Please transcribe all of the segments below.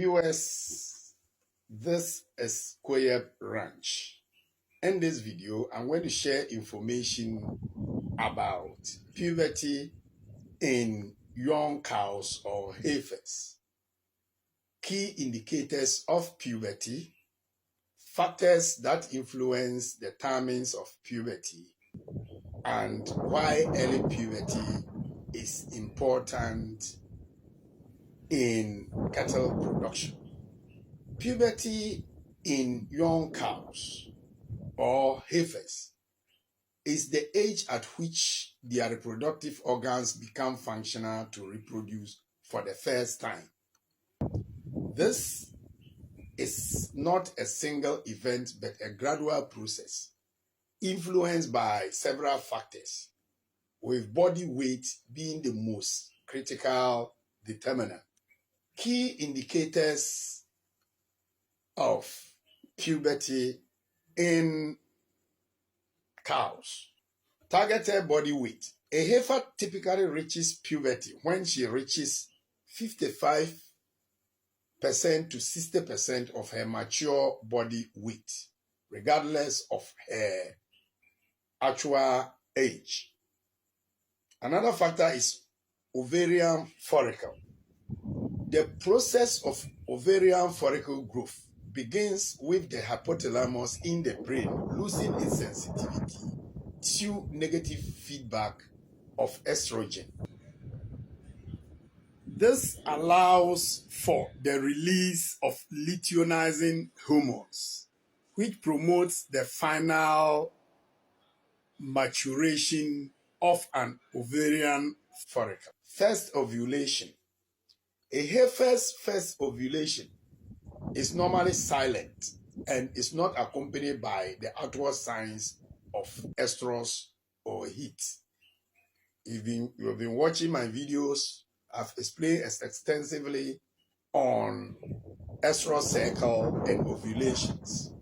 Viewers, this is Koyeb Ranch. In this video, I'm going to share information about puberty in young cows or heifers, key indicators of puberty, factors that influence the timings of puberty, and why early puberty is important in cattle production. Puberty in young cows or heifers is the age at which their reproductive organs become functional to reproduce for the first time. This is not a single event but a gradual process influenced by several factors, with body weight being the most critical determinant. Key indicators of puberty in cows. Targeted body weight. A heifer typically reaches puberty when she reaches 55% to 60% of her mature body weight, regardless of her actual age. Another factor is ovarian follicle. The process of ovarian follicle growth begins with the hypothalamus in the brain losing its sensitivity to negative feedback of estrogen. This allows for the release of luteinizing hormones, which promotes the final maturation of an ovarian follicle. First ovulation. A heifer's first ovulation is normally silent and is not accompanied by the outward signs of estrus or heat. If you have been watching my videos, I've explained extensively on estrus cycle and ovulations.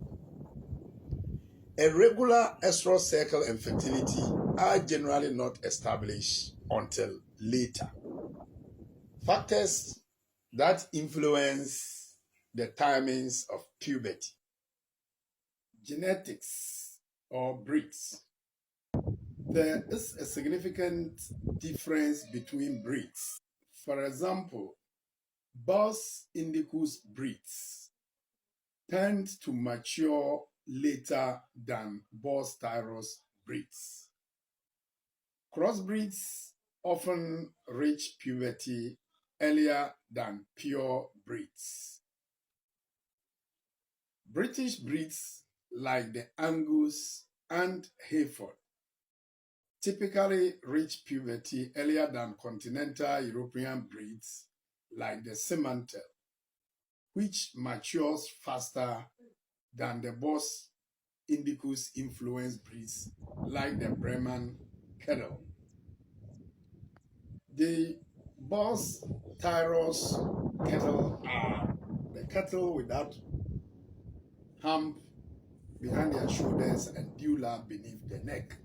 A regular estrus cycle and fertility are generally not established until later. Factors that influence the timings of puberty. Genetics or breeds. There is a significant difference between breeds. For example, Bos indicus breeds tend to mature later than Bos tyros breeds. Crossbreeds often reach puberty earlier than pure breeds. British breeds like the Angus and Hereford typically reach puberty earlier than continental European breeds like the Simmental, which matures faster than the Bos indicus influenced breeds like the Bremen cattle. The Bos tyros cattle are the cattle without hump behind their shoulders and dewlap beneath the neck.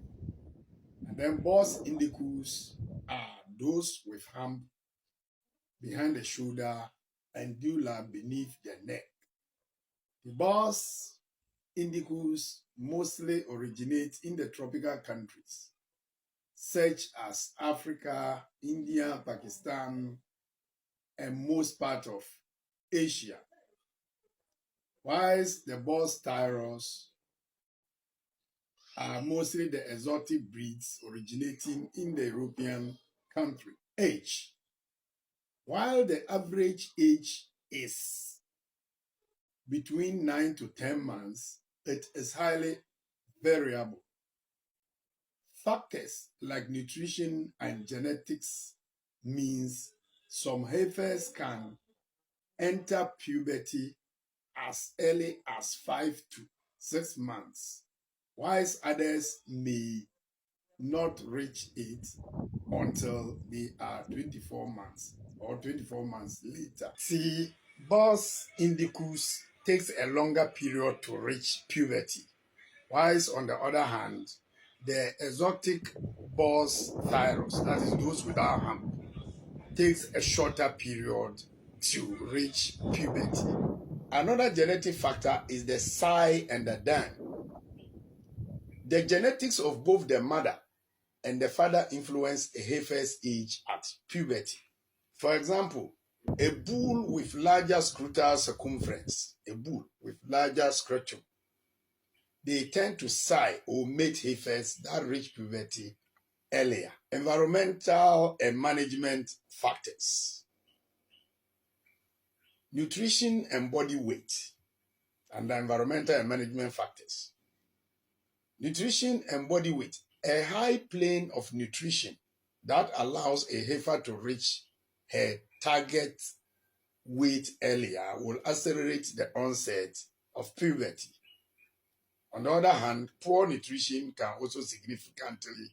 And then Bos indicus are those with hump behind the shoulder and dewlap beneath the neck. The Bos indicus mostly originate in the tropical countries such as Africa, India, Pakistan, and most part of Asia, whilst the Bos tyros are mostly the exotic breeds originating in the European country. Age. While the average age is between 9 to 10 months, it is highly variable. Factors like nutrition and genetics means some heifers can enter puberty as early as 5 to 6 months, whilst others may not reach it until they are 24 months or 24 months later. See, Bos indicus takes a longer period to reach puberty, whilst on the other hand, the exotic Bos tyros, that is those without hump, takes a shorter period to reach puberty. Another genetic factor is the psi and the dan. The genetics of both the mother and the father influence a heifer's age at puberty. For example, a bull with larger scrotal circumference, they tend to psi or mate heifers that reach puberty earlier. Environmental and management factors. Nutrition and body weight, and the environmental and management factors. Nutrition and body weight. A high plane of nutrition that allows a heifer to reach her target weight earlier will accelerate the onset of puberty. On the other hand, poor nutrition can also significantly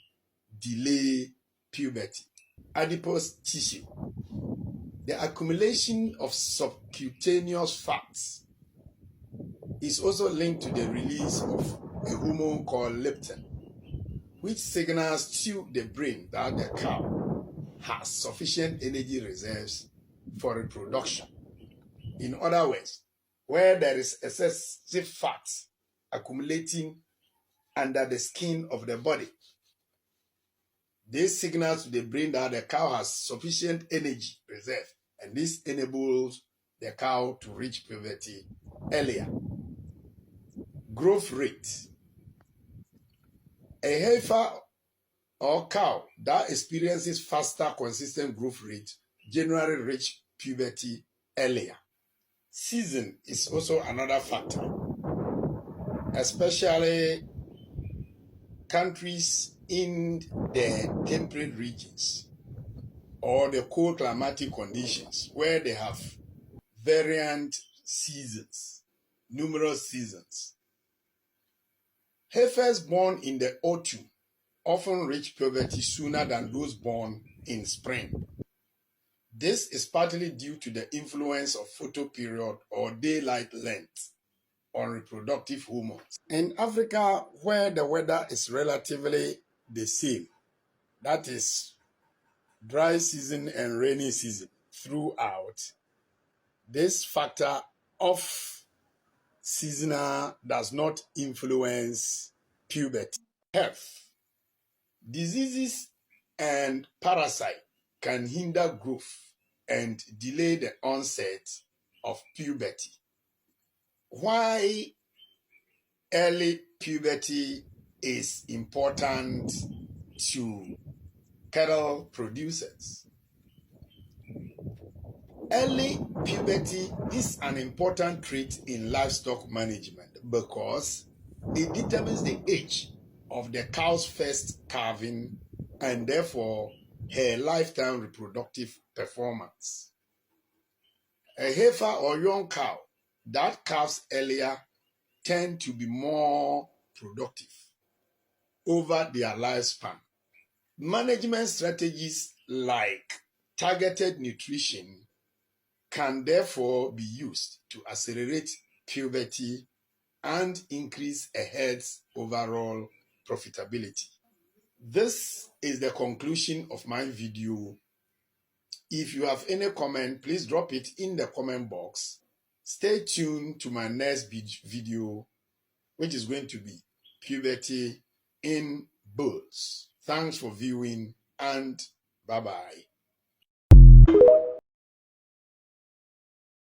delay puberty. Adipose tissue. The accumulation of subcutaneous fats is also linked to the release of a hormone called leptin, which signals to the brain that the cow has sufficient energy reserves for reproduction. In other words, where there is excessive fat accumulating under the skin of the body, this signals to the brain that the cow has sufficient energy reserve, and this enables the cow to reach puberty earlier. Growth rate. A heifer or cow that experiences faster, consistent growth rate generally reach puberty earlier. Season is also another factor, especially countries in the temperate regions or the cold climatic conditions where they have variant seasons, numerous seasons. Heifers born in the autumn often reach puberty sooner than those born in spring. This is partly due to the influence of photoperiod or daylight length on reproductive hormones. In Africa, where the weather is relatively the same, that is dry season and rainy season throughout, this factor of seasonal does not influence puberty. Health. Diseases and parasites can hinder growth and delay the onset of puberty. Why early puberty is important to cattle producers? Early puberty is an important trait in livestock management because it determines the age of the cow's first calving and therefore her lifetime reproductive performance. A heifer or young cow that calves earlier tend to be more productive over their lifespan. Management strategies like targeted nutrition can therefore be used to accelerate puberty and increase a herd's overall profitability. This is the conclusion of my video. If you have any comment, please drop it in the comment box. Stay tuned to my next video, which is going to be puberty in bulls. Thanks for viewing and bye-bye.